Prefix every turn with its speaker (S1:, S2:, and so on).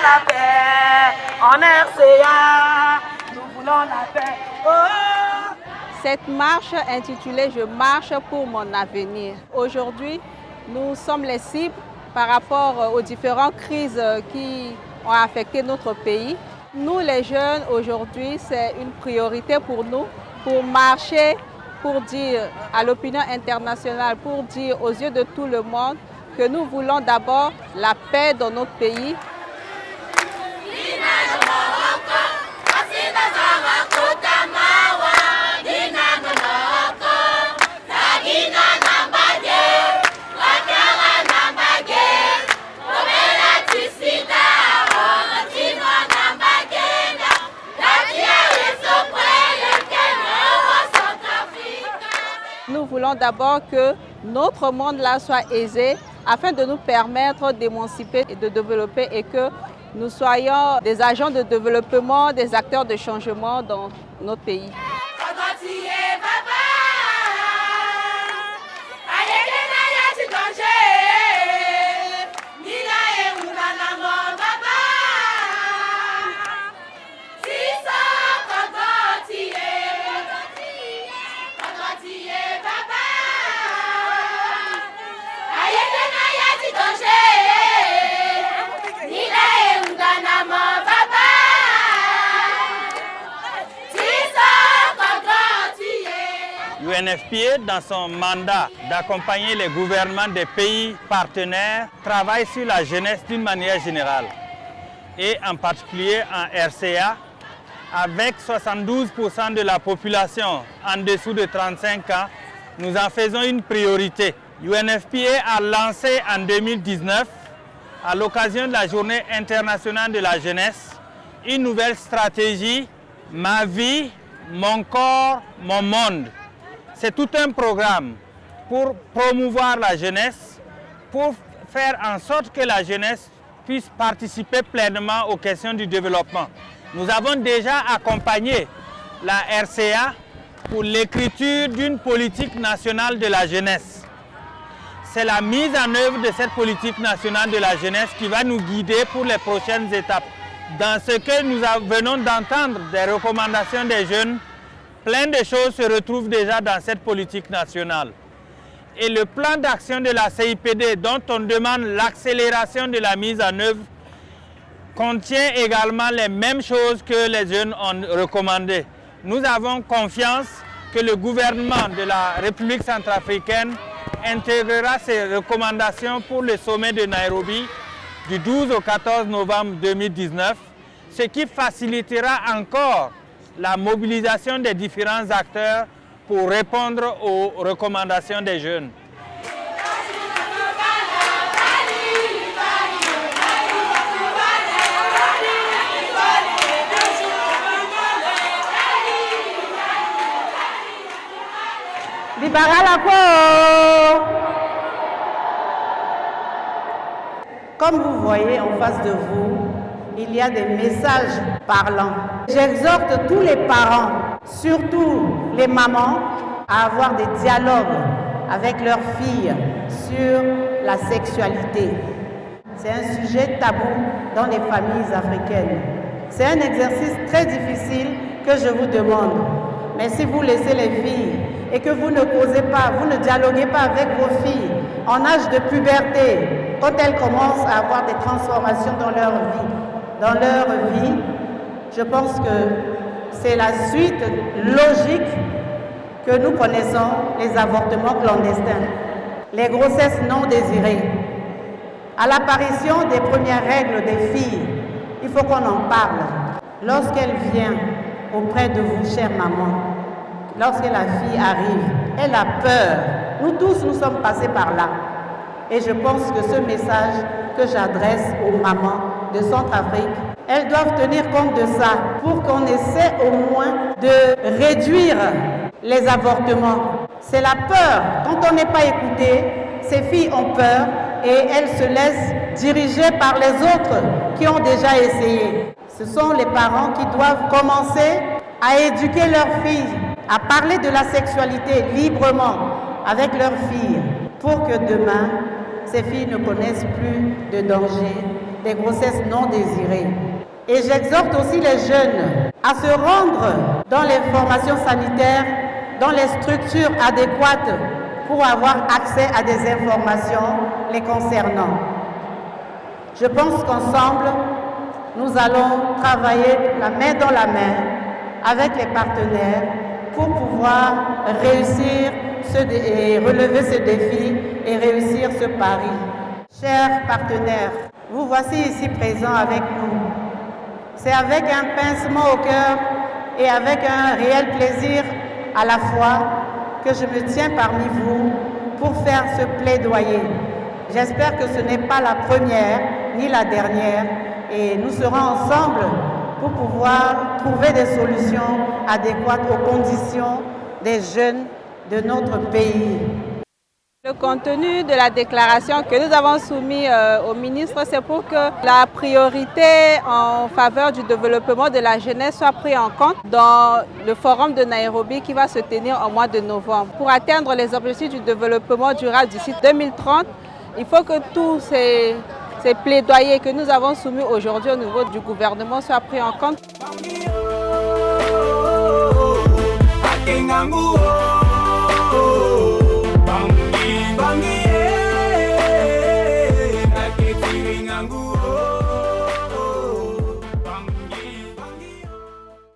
S1: la paix, en RCA, nous voulons la paix. Oh.
S2: Cette marche intitulée « Je marche pour mon avenir ». Aujourd'hui, nous sommes les cibles par rapport aux différentes crises qui ont affecté notre pays. Nous, les jeunes, aujourd'hui, c'est une priorité pour nous, pour marcher, pour dire à l'opinion internationale, pour dire aux yeux de tout le monde que nous voulons d'abord la paix dans notre pays. Nous voulons d'abord que notre monde là soit aisé afin de nous permettre d'émanciper et de développer et que nous soyons des agents de développement, des acteurs de changement dans notre pays.
S3: UNFPA, dans son mandat d'accompagner les gouvernements des pays partenaires, travaille sur la jeunesse d'une manière générale. Et en particulier en RCA, avec 72% de la population en dessous de 35 ans, nous en faisons une priorité. UNFPA a lancé en 2019, à l'occasion de la Journée internationale de la jeunesse, une nouvelle stratégie, Ma vie, mon corps, mon monde. C'est tout un programme pour promouvoir la jeunesse, pour faire en sorte que la jeunesse puisse participer pleinement aux questions du développement. Nous avons déjà accompagné la RCA pour l'écriture d'une politique nationale de la jeunesse. C'est la mise en œuvre de cette politique nationale de la jeunesse qui va nous guider pour les prochaines étapes. Dans ce que nous venons d'entendre des recommandations des jeunes, plein de choses se retrouvent déjà dans cette politique nationale. Et le plan d'action de la CIPD, dont on demande l'accélération de la mise en œuvre, contient également les mêmes choses que les jeunes ont recommandées. Nous avons confiance que le gouvernement de la République centrafricaine intégrera ces recommandations pour le sommet de Nairobi du 12 au 14 novembre 2019, ce qui facilitera encore la mobilisation des différents acteurs pour répondre aux recommandations des jeunes.
S4: Comme vous voyez en face de vous, il y a des messages parlants. J'exhorte tous les parents, surtout les mamans, à avoir des dialogues avec leurs filles sur la sexualité. C'est un sujet tabou dans les familles africaines. C'est un exercice très difficile que je vous demande. Mais si vous laissez les filles et que vous ne causez pas, vous ne dialoguez pas avec vos filles en âge de puberté, quand elles commencent à avoir des transformations dans leur vie, je pense que c'est la suite logique que nous connaissons, les avortements clandestins, les grossesses non désirées. À l'apparition des premières règles des filles, il faut qu'on en parle. Lorsqu'elle vient auprès de vous, chère maman, lorsque la fille arrive, elle a peur. Nous tous, nous sommes passés par là. Et je pense que ce message que j'adresse aux mamans de Centrafrique, elles doivent tenir compte de ça pour qu'on essaie au moins de réduire les avortements. C'est la peur. Quand on n'est pas écouté, ces filles ont peur et elles se laissent dirigés par les autres qui ont déjà essayé. Ce sont les parents qui doivent commencer à éduquer leurs filles, à parler de la sexualité librement avec leurs filles, pour que demain, ces filles ne connaissent plus de danger, des grossesses non désirées. Et j'exhorte aussi les jeunes à se rendre dans les formations sanitaires, dans les structures adéquates pour avoir accès à des informations les concernant. Je pense qu'ensemble, nous allons travailler la main dans la main avec les partenaires pour pouvoir réussir relever ce défi et réussir ce pari. Chers partenaires, vous voici ici présents avec nous. C'est avec un pincement au cœur et avec un réel plaisir à la fois que je me tiens parmi vous pour faire ce plaidoyer. J'espère que ce n'est pas la première ni la dernière et nous serons ensemble pour pouvoir trouver des solutions adéquates aux conditions des jeunes de notre pays.
S2: Le contenu de la déclaration que nous avons soumise au ministre, c'est pour que la priorité en faveur du développement de la jeunesse soit prise en compte dans le forum de Nairobi qui va se tenir au mois de novembre. Pour atteindre les objectifs du développement durable d'ici 2030, il faut que tous ces plaidoyers que nous avons soumis aujourd'hui au niveau du gouvernement soient pris en compte.